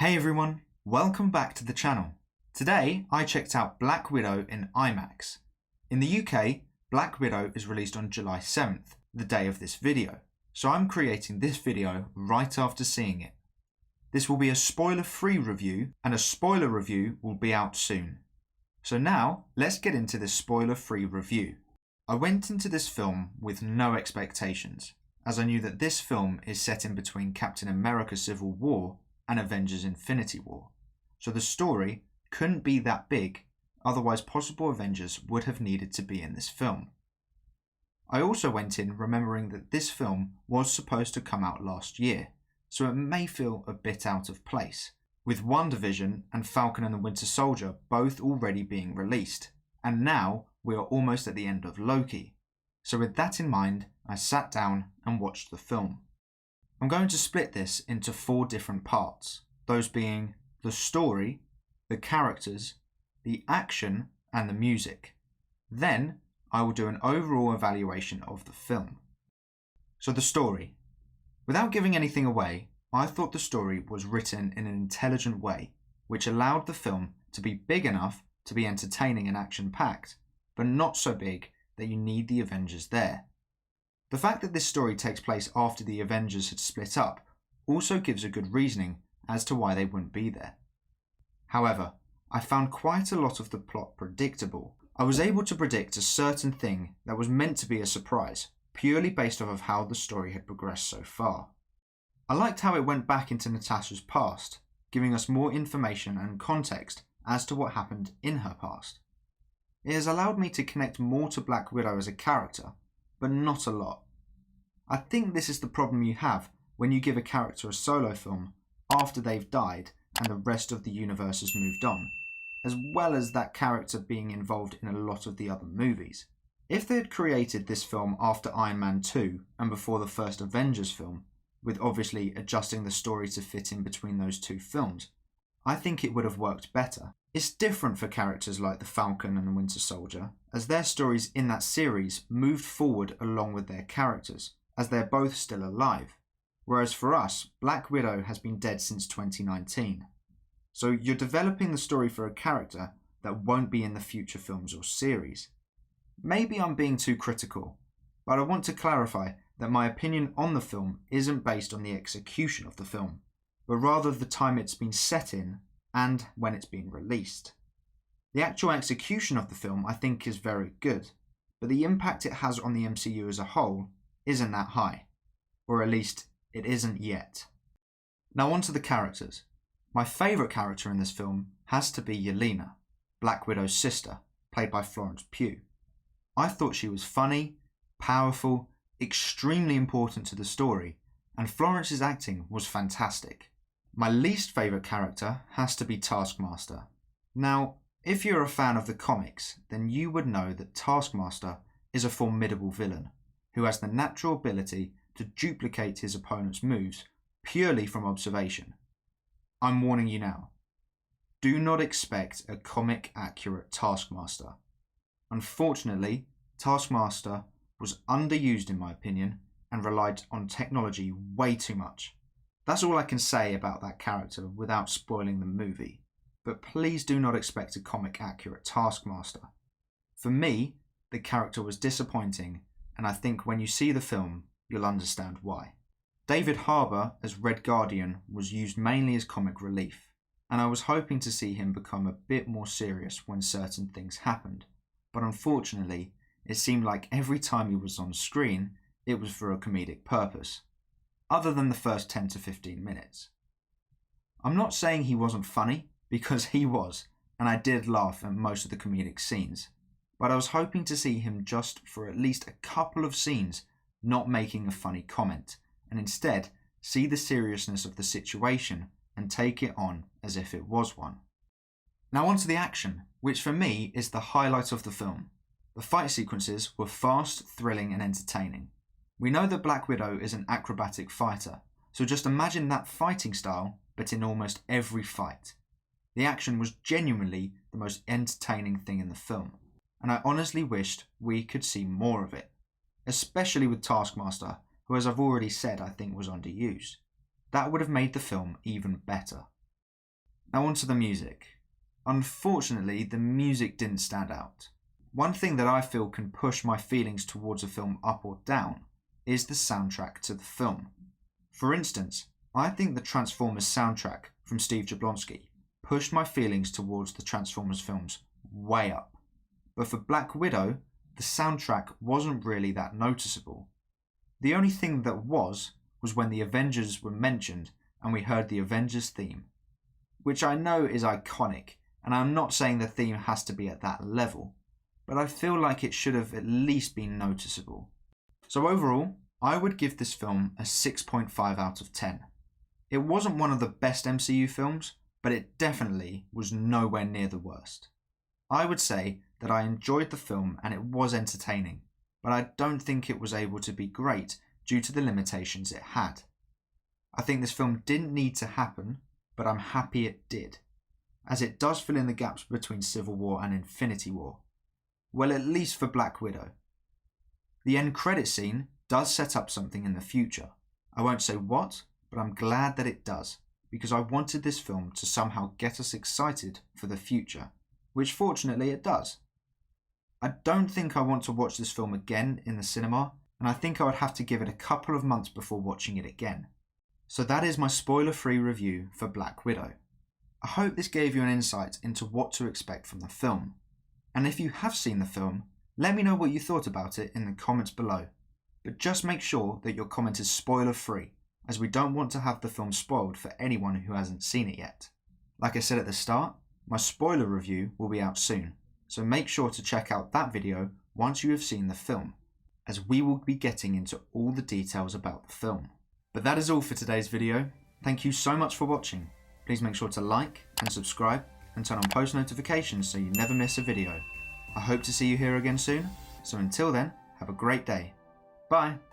Hey everyone, welcome back to the channel. Today I checked out Black Widow in IMAX. In the UK, Black Widow is released on July 7th, the day of this video, so I'm creating this video right after seeing it. This will be a spoiler-free review, and a spoiler review will be out soon. So now, let's get into this spoiler-free review. I went into this film with no expectations, as I knew that this film is set in between Captain America Civil War and Avengers Infinity War, so the story couldn't be that big, otherwise possible Avengers would have needed to be in this film. I also went in remembering that this film was supposed to come out last year, so it may feel a bit out of place, with WandaVision and Falcon and the Winter Soldier both already being released, and now we are almost at the end of Loki. So with that in mind, I sat down and watched the film. I'm going to split this into 4 different parts, those being the story, the characters, the action, and the music. Then I will do an overall evaluation of the film. So the story. Without giving anything away, I thought the story was written in an intelligent way, which allowed the film to be big enough to be entertaining and action-packed, but not so big that you need the Avengers there. The fact that this story takes place after the Avengers had split up also gives a good reasoning as to why they wouldn't be there. However, I found quite a lot of the plot predictable. I was able to predict a certain thing that was meant to be a surprise, purely based off of how the story had progressed so far. I liked how it went back into Natasha's past, giving us more information and context as to what happened in her past. It has allowed me to connect more to Black Widow as a character, but not a lot. I think this is the problem you have when you give a character a solo film after they've died and the rest of the universe has moved on, as well as that character being involved in a lot of the other movies. If they had created this film after Iron Man 2 and before the first Avengers film, with obviously adjusting the story to fit in between those 2 films, I think it would have worked better. It's different for characters like the Falcon and the Winter Soldier, as their stories in that series moved forward along with their characters, as they're both still alive. Whereas for us, Black Widow has been dead since 2019. So you're developing the story for a character that won't be in the future films or series. Maybe I'm being too critical, but I want to clarify that my opinion on the film isn't based on the execution of the film, but rather the time it's been set in and when it's been released. The actual execution of the film I think is very good, but the impact it has on the MCU as a whole isn't that high, or at least it isn't yet. Now on to the characters. My favourite character in this film has to be Yelena, Black Widow's sister, played by Florence Pugh. I thought she was funny, powerful, extremely important to the story, and Florence's acting was fantastic. My least favourite character has to be Taskmaster. Now, if you're a fan of the comics, then you would know that Taskmaster is a formidable villain, who has the natural ability to duplicate his opponent's moves purely from observation. I'm warning you now. Do not expect a comic-accurate Taskmaster. Unfortunately, Taskmaster was underused in my opinion and relied on technology way too much. That's all I can say about that character without spoiling the movie, but please do not expect a comic-accurate Taskmaster. For me, the character was disappointing, and I think when you see the film, you'll understand why. David Harbour as Red Guardian was used mainly as comic relief, and I was hoping to see him become a bit more serious when certain things happened, but unfortunately, it seemed like every time he was on screen, it was for a comedic purpose, other than the first 10 to 15 minutes. I'm not saying he wasn't funny, because he was, and I did laugh at most of the comedic scenes, but I was hoping to see him just for at least a couple of scenes not making a funny comment, and instead see the seriousness of the situation and take it on as if it was one. Now on to the action, which for me is the highlight of the film. The fight sequences were fast, thrilling and entertaining. We know that Black Widow is an acrobatic fighter, so just imagine that fighting style, but in almost every fight. The action was genuinely the most entertaining thing in the film, and I honestly wished we could see more of it, especially with Taskmaster, who as I've already said I think was underused. That would have made the film even better. Now on to the music. Unfortunately, the music didn't stand out. One thing that I feel can push my feelings towards a film up or down is the soundtrack to the film. For instance, I think the Transformers soundtrack from Steve Jablonsky pushed my feelings towards the Transformers films way up. But for Black Widow, the soundtrack wasn't really that noticeable. The only thing that was when the Avengers were mentioned and we heard the Avengers theme, which I know is iconic, and I'm not saying the theme has to be at that level, but I feel like it should have at least been noticeable. So overall, I would give this film a 6.5 out of 10. It wasn't one of the best MCU films, but it definitely was nowhere near the worst. I would say that I enjoyed the film and it was entertaining, but I don't think it was able to be great due to the limitations it had. I think this film didn't need to happen, but I'm happy it did, as it does fill in the gaps between Civil War and Infinity War. Well, at least for Black Widow. The end credit scene does set up something in the future. I won't say what, but I'm glad that it does, because I wanted this film to somehow get us excited for the future, which fortunately it does. I don't think I want to watch this film again in the cinema, and I think I would have to give it a couple of months before watching it again. So that is my spoiler-free review for Black Widow. I hope this gave you an insight into what to expect from the film. And if you have seen the film, let me know what you thought about it in the comments below. But just make sure that your comment is spoiler-free, as we don't want to have the film spoiled for anyone who hasn't seen it yet. Like I said at the start, my spoiler review will be out soon, so make sure to check out that video once you have seen the film, as we will be getting into all the details about the film. But that is all for today's video. Thank you so much for watching. Please make sure to like and subscribe and turn on post notifications so you never miss a video. I hope to see you here again soon, so until then, have a great day. Bye!